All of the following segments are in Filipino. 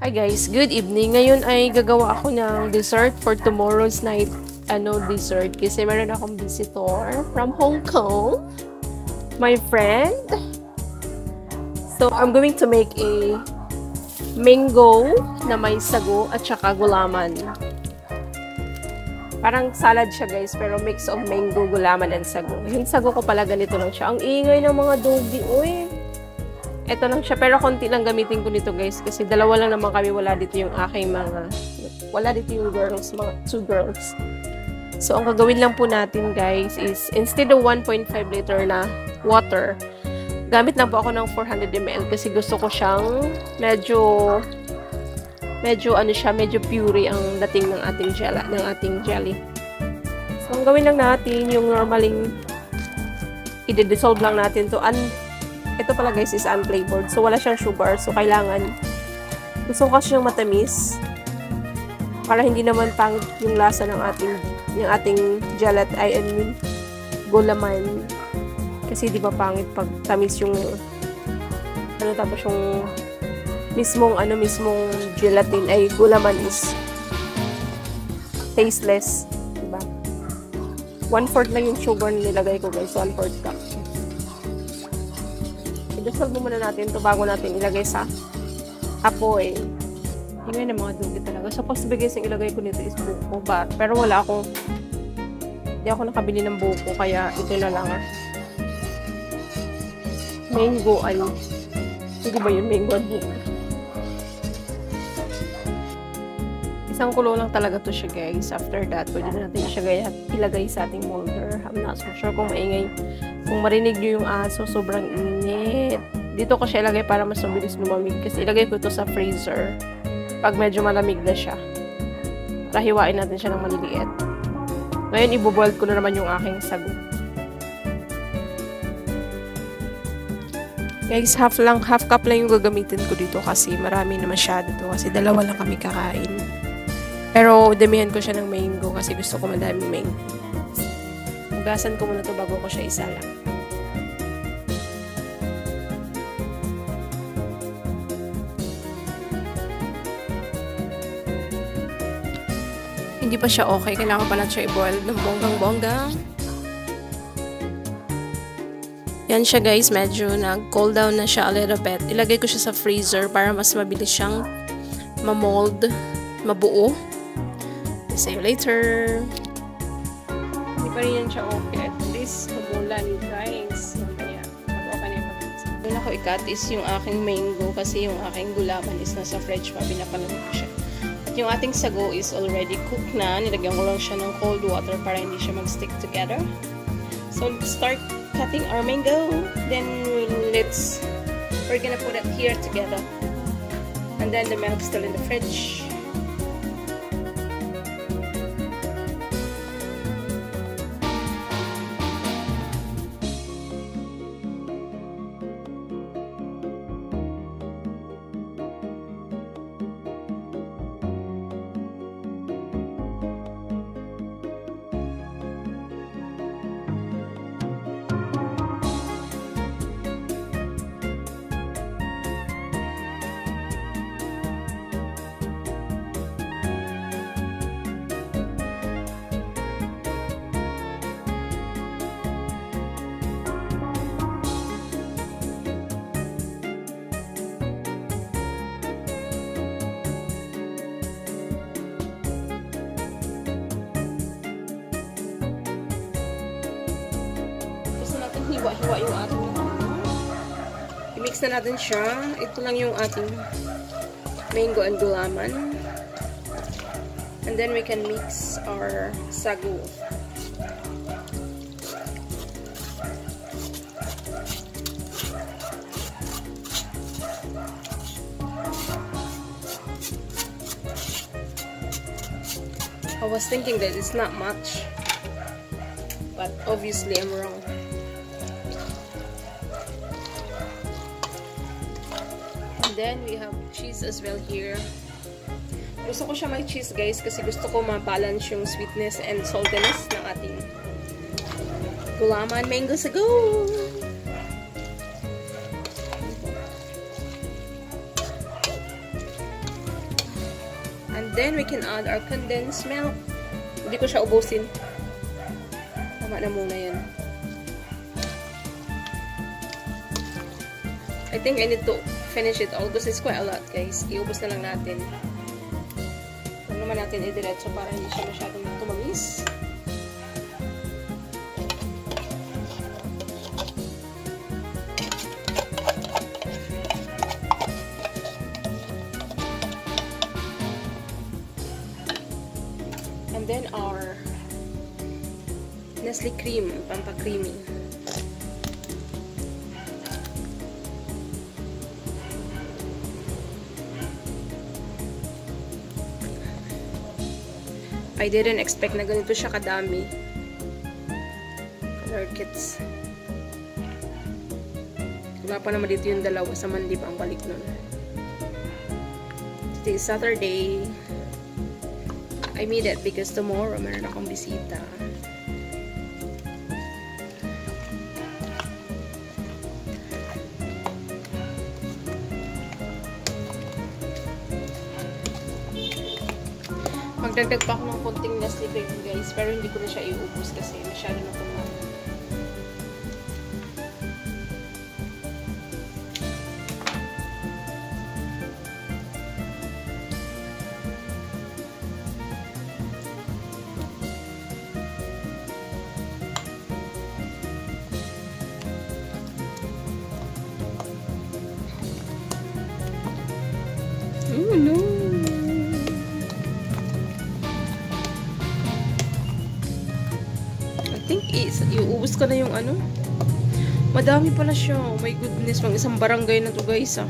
Hi guys, good evening. Ngayon ay gagawa ako ng dessert for tomorrow's night dessert kasi meron akong visitor from Hong Kong, my friend. So I'm going to make a mango na may sago at saka gulaman. Parang salad siya guys, pero mix of mango, gulaman, and sago. Yung sago ko pala ganito lang siya. Ang ingay ng mga doggy, uy. Ito lang siya, pero konti lang gamitin ko nito guys kasi dalawa lang naman kami, wala dito yung aking wala dito yung girls, mga 2 girls. So ang gagawin lang po natin guys is instead of 1.5 liter na water, gamit lang po ako ng 400 ml kasi gusto ko siyang medyo puree ang dating ng ating jelly. So ang gawin lang natin yung normaling i-dissolve lang natin to. Ito pala guys is unflavored. So, wala siyang sugar. So, kailangan gusto ko kasi siyang matamis para hindi naman pangit yung lasa ng ating gelatin, gulaman. Kasi di ba pangit pag tamis yung tapos yung mismong gelatin ay gulaman is tasteless. Diba? 1/4 lang yung sugar na nilagay ko guys. 1/4 cup. I-dissolve muna natin ito bago natin ilagay sa apoy. Hingay ng mga dugi talaga. Supposed to be guys, yung ilagay ko nito is buko. Pero wala akong, hindi ako nakabili ng buko. Kaya ito na lang. Mango hindi ba yun? Mango at buko. Isang kulo lang talaga to siya guys. After that, pwede na natin siya ilagay sa ating molder. I'm not so sure kung maingay. Kung marinig nyo yung aso, sobrang init. Dito ko siya ilagay para mas mabilis lumamig. Kasi ilagay ko ito sa freezer. Pag medyo malamig na siya. Para hiwain natin siya ng maliliit. Ngayon, iboboil ko na naman yung aking sago. Guys, half cup lang yung gagamitin ko dito kasi marami na masyado to. Kasi dalawa lang kami kakain. Pero, damihan ko siya ng mango kasi gusto ko madaming mango. Hugasan ko muna ito bago ko siya isalang. Hindi pa siya okay. Kailangan pa natin siya i-boil ng bonggang-bongga. Yan siya guys. Medyo nag-cool down na siya a little bit. Ilagay ko siya sa freezer para mas mabilis siyang ma-mold, mabuo. See you later. Hindi pa rin yan siya okay. At least, mabulan guys. Kaya, mag-okay na yung pag-isa. Doon ako i-cut is yung aking mango kasi yung aking gulaman is nasa fridge pa. Pinapalamig ko siya. At yung ating sago is already cooked na. Nilagyan ko lang siya ng cold water para hindi siya mag-stick together. So, let's start cutting our mango. Then, we're gonna put it here together. And then the milk still in the fridge. Hiwa-hiwa yung ating i-mix na natin siya. Ito lang yung ating mango and gulaman. And then we can mix our sago. I was thinking that it's not much, but obviously I'm wrong. Then, we have cheese as well here. Gusto ko siya may cheese, guys, kasi gusto ko ma-balance yung sweetness and saltiness ng ating gulaman mango sago. And then, we can add our condensed milk. Hindi ko siya ubusin. Tama na muna yan. I think I need to finish it all because it's quite a lot, guys. Iubos na lang natin. Huwag naman natin i-diretso para hindi siya masyadong tumamis. And then our Nestle cream, pampa-creamy. I didn't expect na ganito siya kadami. Color kits. Wala pa naman dito yung dalawa sa Mandip ang balik nun. Today is Saturday. I made it because tomorrow meron akong bisita. Magdagdag pa ako ng konting Nestle cream, guys, pero hindi ko na siya iubos kasi masyado na kumang. Oh no! I think iubos ko na yung ano. Madami pala siya. Oh my goodness, pang isang barangay na to, guys, ah.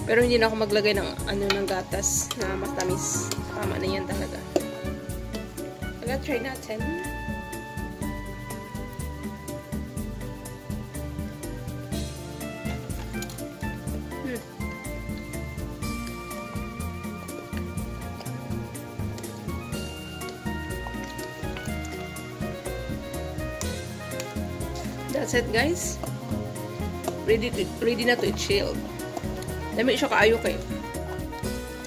Pero hindi na ako maglagay ng ano ng gatas na matamis. Tama na yan talaga. Try natin. That's it, guys. Ready na to chill. Dami siya kaayo kayo.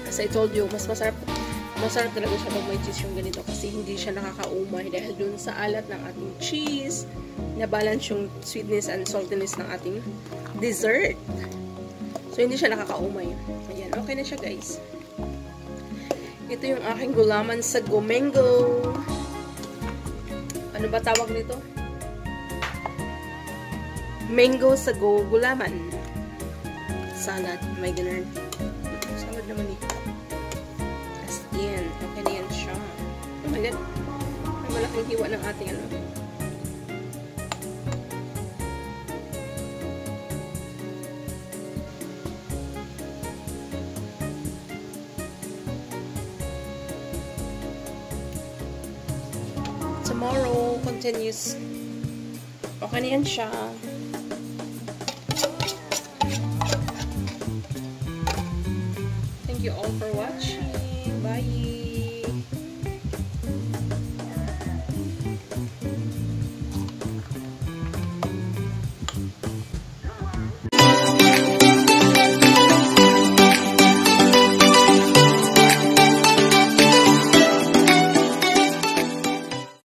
As I told you, masarap talaga siya pag may cheese yung ganito kasi hindi siya nakakaumay dahil dun sa alat ng ating cheese na balance yung sweetness and saltiness ng ating dessert. So, hindi siya nakakaumay. Ayan, okay na siya, guys. Ito yung aking gulaman sa Gomengo. Ano ba tawag nito? Mango sa gulaman. Salad. Oh my God. Salad naman eh. As in. Okay na yan siya. Oh my God. Ang malaking hiwa ng ating ano. Tomorrow continues. Okay na yan siya. Thank you all for watching. Bye!